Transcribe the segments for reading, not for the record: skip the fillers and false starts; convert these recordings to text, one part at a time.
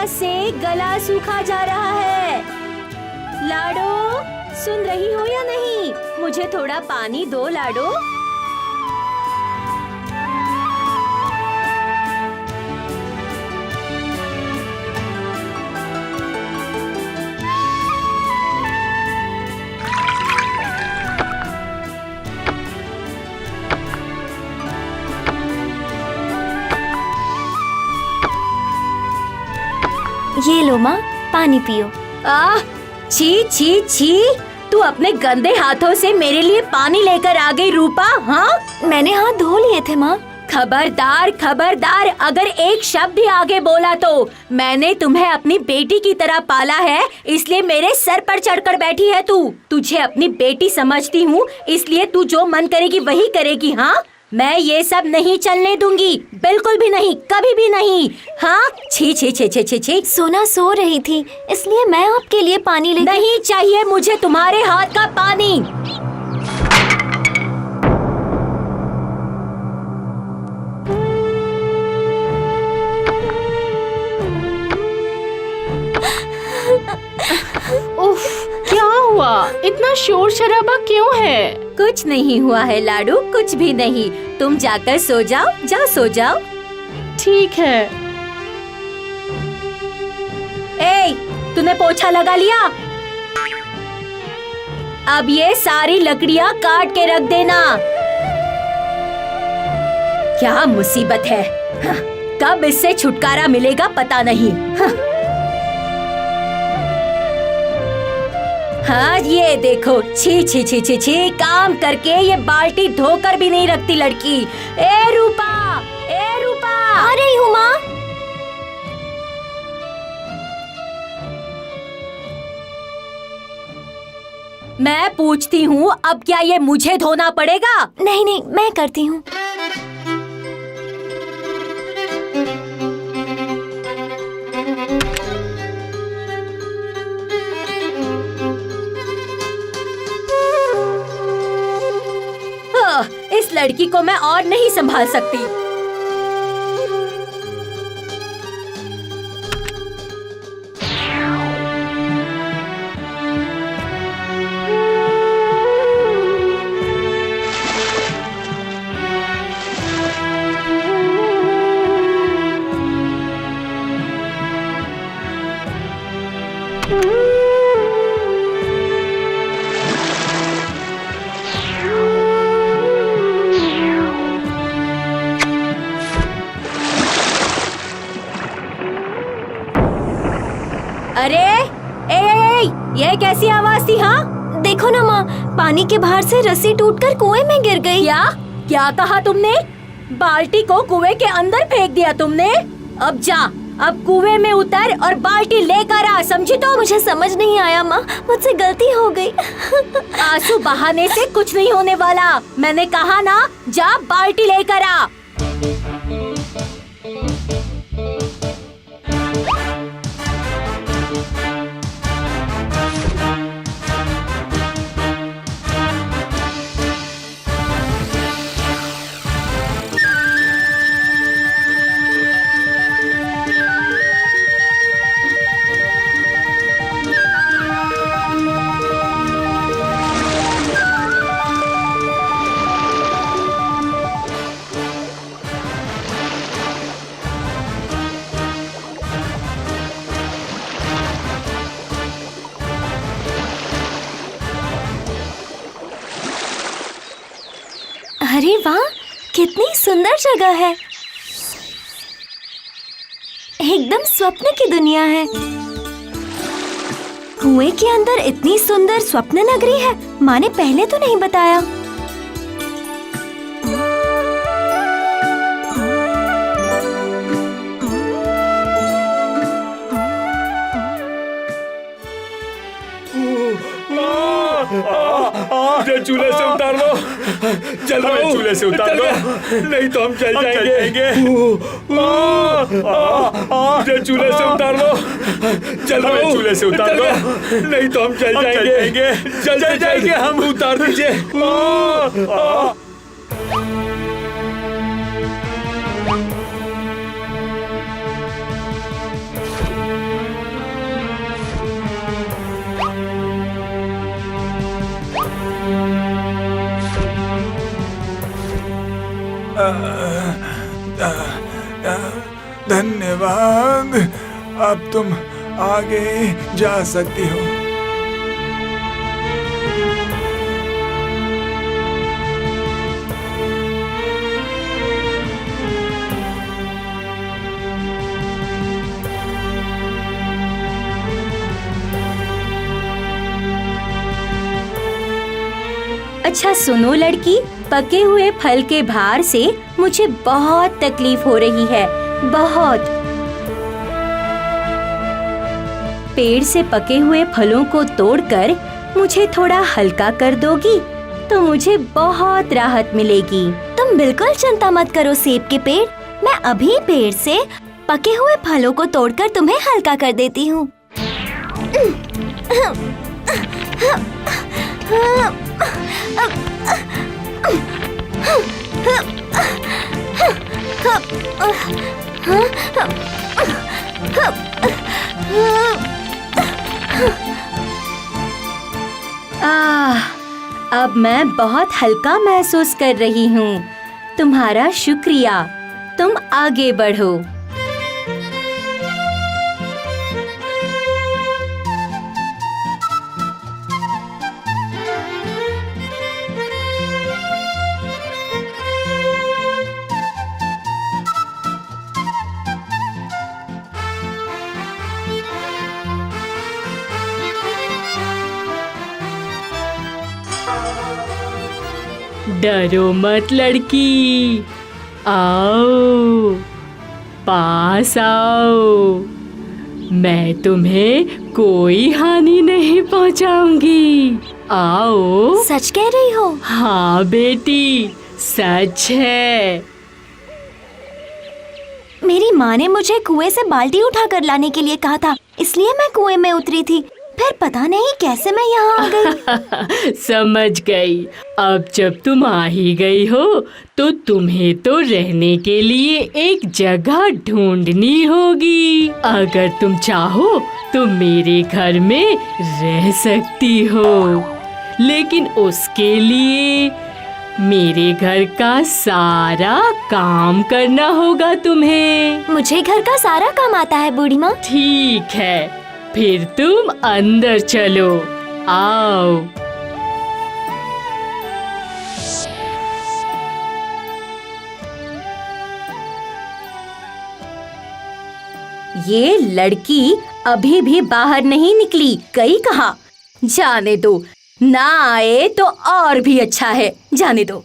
प्यास से गला सूखा जा रहा है। लाडो, सुन रही हो या नहीं? मुझे थोड़ा पानी दो लाडो। ये लो माँ, पानी पियो। छी छी छी, तू अपने गंदे हाथों से मेरे लिए पानी लेकर आ गई रूपा। हाँ, मैंने हाथ धो लिए थे माँ। खबरदार खबरदार, अगर एक शब्द भी आगे बोला तो। मैंने तुम्हें अपनी बेटी की तरह पाला है, इसलिए मेरे सर पर चढ़कर बैठी है तू। तुझे अपनी बेटी समझती हूँ, इसलिए तू जो मन करेगी वही करेगी। हाँ, मैं ये सब नहीं चलने दूंगी, बिल्कुल भी नहीं, कभी भी नहीं। हाँ, छी छी छी छी छी छी। सोना सो रही थी, इसलिए मैं आपके लिए पानी ले। नहीं चाहिए मुझे तुम्हारे हाथ का पानी। उफ, क्या हुआ? इतना शोर शराबा क्यों है? कुछ नहीं हुआ है लाडू, कुछ भी नहीं। तुम जाकर सो जाओ, जाओ सो जाओ। ठीक है। ए, तूने पोछा लगा लिया? अब ये सारी लकड़ियाँ काट के रख देना। क्या मुसीबत है। हाँ, कब इससे छुटकारा मिलेगा पता नहीं। हाँ, ये देखो, छी छी छी छी छी, काम करके ये बाल्टी धोकर भी नहीं रखती लड़की। ए रूपा, ए रूपा। आ रही हूँ माँ। मैं पूछती हूँ, अब क्या ये मुझे धोना पड़ेगा? नहीं नहीं, मैं करती हूँ। इस लड़की को मैं और नहीं संभाल सकती। अरे ए, ये कैसी आवाज थी? हाँ, देखो ना माँ, पानी के बाहर से रस्सी टूटकर कुएं में गिर गई। क्या क्या कहा तुमने? बाल्टी को कुएं के अंदर फेंक दिया तुमने? अब जा, अब कुएं में उतर और बाल्टी लेकर आ, समझी? तो मुझे समझ नहीं आया माँ, मुझसे गलती हो गई। आंसू बहाने से कुछ नहीं होने वाला। मैंने कहा ना, जा बाल्टी लेकर आ। अरे वाह, कितनी सुंदर जगह है। एकदम स्वप्न की दुनिया है। कुएं के अंदर इतनी सुंदर स्वप्न नगरी है, माँ ने पहले तो नहीं बताया। चूल्हे से उतार लो, चल रहा चूल्हे से उतार लो, नहीं तो हम जल जाएंगे। चूल्हे से उतार लो, चल रहा चूल्हे से उतार लो, नहीं तो हम जल जाएंगे। जल जाएंगे हम, उतार दीजिए। धन्यवाद। अब तुम आगे जा सकती हो। अच्छा सुनो लड़की, पके हुए फल के भार से मुझे बहुत तकलीफ हो रही है, बहुत। पेड़ से पके हुए फलों को तोड़कर मुझे थोड़ा हल्का कर दोगी तो मुझे बहुत राहत मिलेगी। तुम बिल्कुल चिंता मत करो सेब के पेड़, मैं अभी पेड़ से पके हुए फलों को तोड़कर तुम्हें हल्का कर देती हूँ। अब मैं बहुत हल्का महसूस कर रही हूँ। तुम्हारा शुक्रिया, तुम आगे बढ़ो। डरो मत लड़की, आओ पास आओ, मैं तुम्हें कोई हानि नहीं पहुंचाऊंगी। आओ। सच कह रही हो? हाँ बेटी, सच है। मेरी माँ ने मुझे कुएं से बाल्टी उठाकर लाने के लिए कहा था, इसलिए मैं कुएं में उतरी थी। फिर पता नहीं कैसे मैं यहाँ आ गई। समझ गई। अब जब तुम आ ही गई हो तो तुम्हें तो रहने के लिए एक जगह ढूंढनी होगी। अगर तुम चाहो तो मेरे घर में रह सकती हो, लेकिन उसके लिए मेरे घर का सारा काम करना होगा तुम्हें। मुझे घर का सारा काम आता है बूढ़ी माँ। ठीक है, फिर तुम अंदर चलो, आओ। ये लड़की अभी भी बाहर नहीं निकली, गई कहाँ? जाने दो, ना आए तो और भी अच्छा है, जाने दो।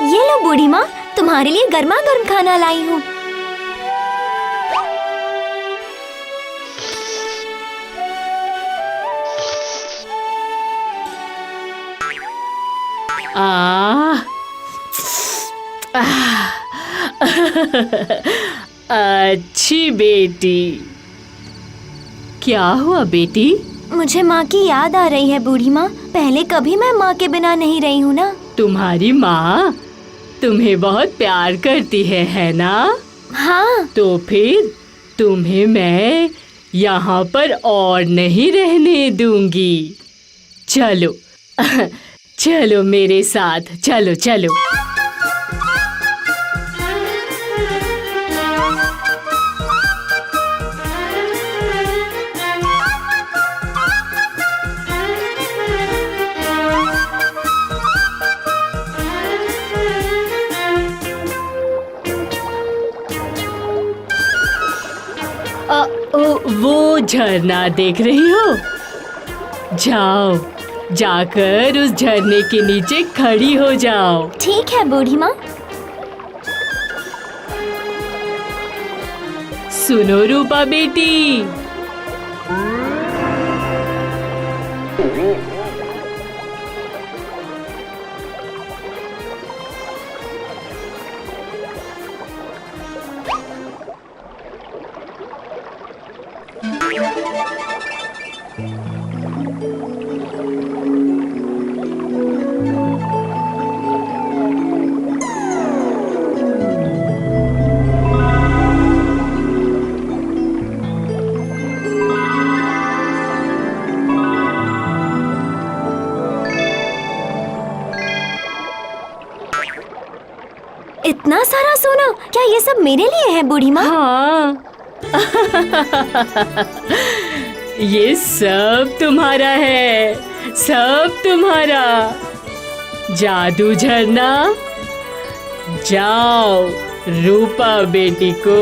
ये लो बूढ़ी माँ, तुम्हारे लिए गर्मा गर्म खाना लाई हूँ। अच्छी बेटी। क्या हुआ बेटी? मुझे माँ की याद आ रही है बूढ़ी माँ। पहले कभी मैं माँ के बिना नहीं रही हूँ ना। तुम्हारी माँ तुम्हें बहुत प्यार करती है ना? हाँ। तो फिर तुम्हें मैं यहाँ पर और नहीं रहने दूंगी। चलो चलो मेरे साथ, चलो चलो। वो झरना देख रही हो? जाओ, जाकर उस झरने के नीचे खड़ी हो जाओ। ठीक है बूढ़ी माँ। सुनो रूपा बेटी, इतना सारा सोना, क्या ये सब मेरे लिए है बूढ़ी माँ? हाँ। ये सब तुम्हारा है, सब तुम्हारा। जादू झरना, जाओ रूपा बेटी को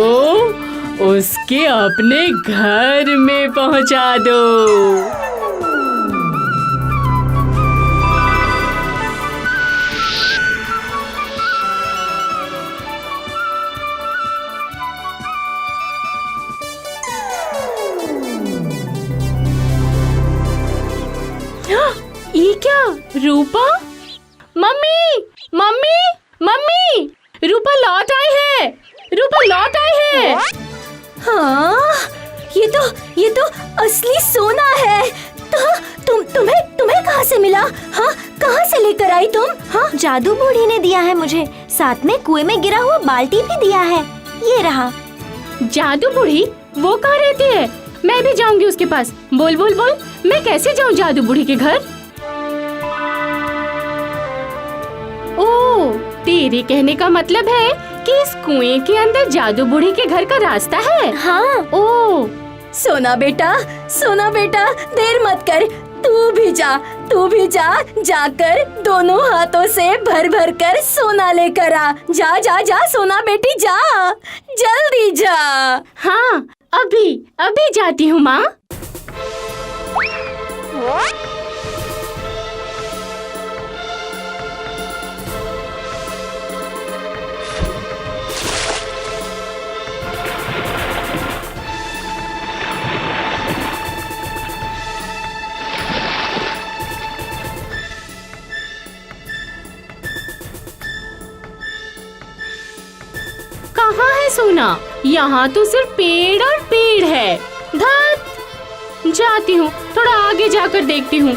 उसके अपने घर में पहुंचा दो। ये क्या? रूपा? मम्मी, मम्मी, मम्मी, रूपा लौट आई है, रूपा लौट आई है। हाँ, ये तो असली सोना है। तो तुम्हें कहाँ से मिला? हाँ, कहाँ से लेकर आई तुम? हाँ, जादू बूढ़ी ने दिया है मुझे, साथ में कुएं में गिरा हुआ बाल्टी भी दिया है। ये रहा। जादू बूढ़ी वो कहाँ रहती है? मैं भी जाऊंगी उसके पास। बोल बोल बोल, मैं कैसे जाऊं जादू बूढ़ी के घर? ओ, तेरे कहने का मतलब है कि इस कुएं के अंदर जादू बूढ़ी के घर का रास्ता है? हाँ। ओ, सोना बेटा, देर मत कर। तू भी जा, जाकर दोनों हाथों से भर भर कर सोना लेकर आ। जा सोना बेटी, जा, जल्दी जा। हाँ, अभी जाती हूँ माँ। कहाँ है सोना? यहाँ तो सिर्फ पेड़ और पेड़ है। धत, जाती हूँ, थोड़ा आगे जाकर देखती हूँ।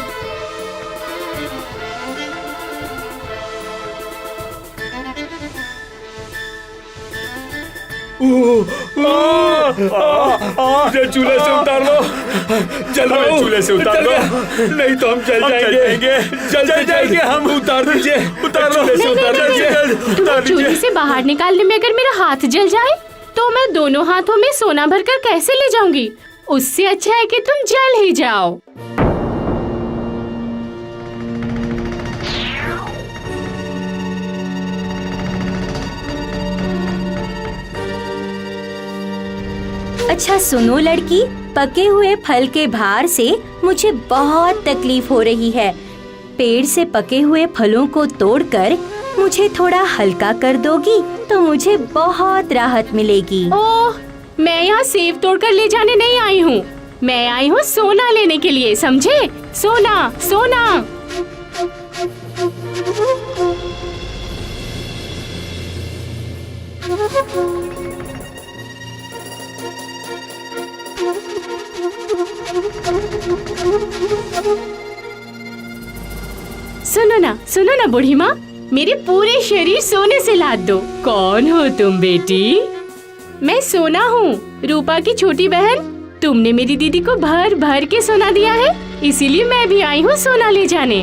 मुझे चूल्हे से उतार लो, जल्दी चूल्हे से उतार लो, नहीं तो हम जल जाएंगे। जल जाएंगे हम। उतार दीजिए, उतार लो, तुम्हें चूल्हे से बाहर निकालने में अगर मेरा हाथ जल जाए तो मैं दोनों हाथों में सोना भरकर कैसे ले जाऊंगी? उससे अच्छा है कि तुम जल ही जाओ। अच्छा सुनो लड़की, पके हुए फल के भार से मुझे बहुत तकलीफ हो रही है। पेड़ से पके हुए फलों को तोड़कर मुझे थोड़ा हल्का कर दोगी तो मुझे बहुत राहत मिलेगी। ओह, मैं यहाँ सेब तोड़कर ले जाने नहीं आई हूँ, मैं आई हूँ सोना लेने के लिए, समझे? सोना, सोना। सुनो ना बूढ़ी माँ, मेरे पूरे शरीर सोने से लाद दो। कौन हो तुम बेटी? मैं सोना हूँ, रूपा की छोटी बहन। तुमने मेरी दीदी को भर भर के सोना दिया है, इसीलिए मैं भी आई हूँ सोना ले जाने।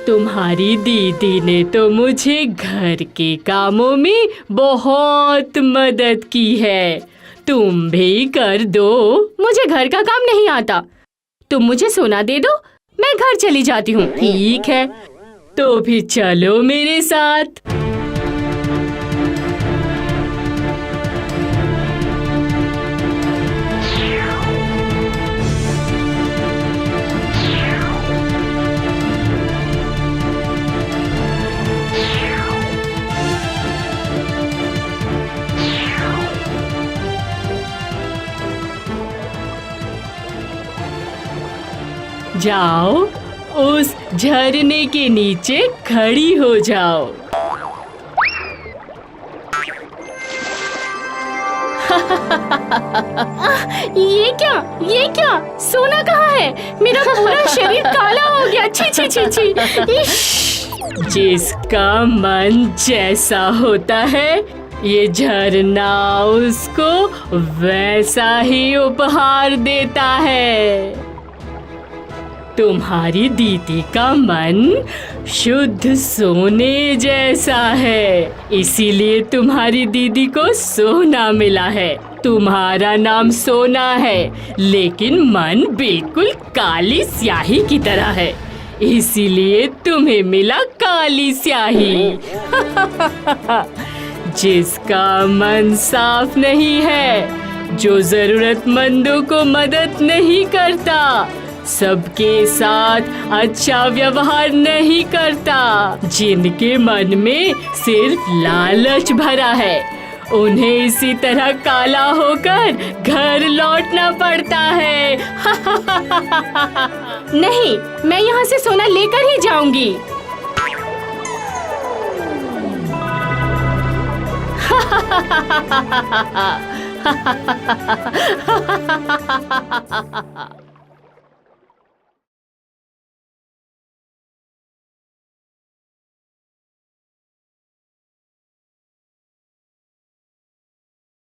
तुम्हारी दीदी ने तो मुझे घर के कामों में बहुत मदद की है, तुम भी कर दो। मुझे घर का काम नहीं आता, तुम मुझे सोना दे दो, मैं घर चली जाती हूँ। ठीक है, तो भी चलो मेरे साथ। जाओ, उस झरने के नीचे खड़ी हो जाओ। ये क्या? सोना कहाँ है? मेरा पूरा शरीर काला हो गया। छी छी छी छी। जिसका मन जैसा होता है, ये झरना उसको वैसा ही उपहार देता है। तुम्हारी दीदी का मन शुद्ध सोने जैसा है, इसीलिए तुम्हारी दीदी को सोना मिला है। तुम्हारा नाम सोना है, लेकिन मन बिल्कुल काली स्याही की तरह है, इसीलिए तुम्हें मिला काली स्याही। जिसका मन साफ नहीं है, जो जरूरतमंदों को मदद नहीं करता, सबके साथ अच्छा व्यवहार नहीं करता, जिनके मन में सिर्फ लालच भरा है, उन्हें इसी तरह काला होकर घर लौटना पड़ता है। नहीं, मैं यहाँ से सोना लेकर ही जाऊंगी।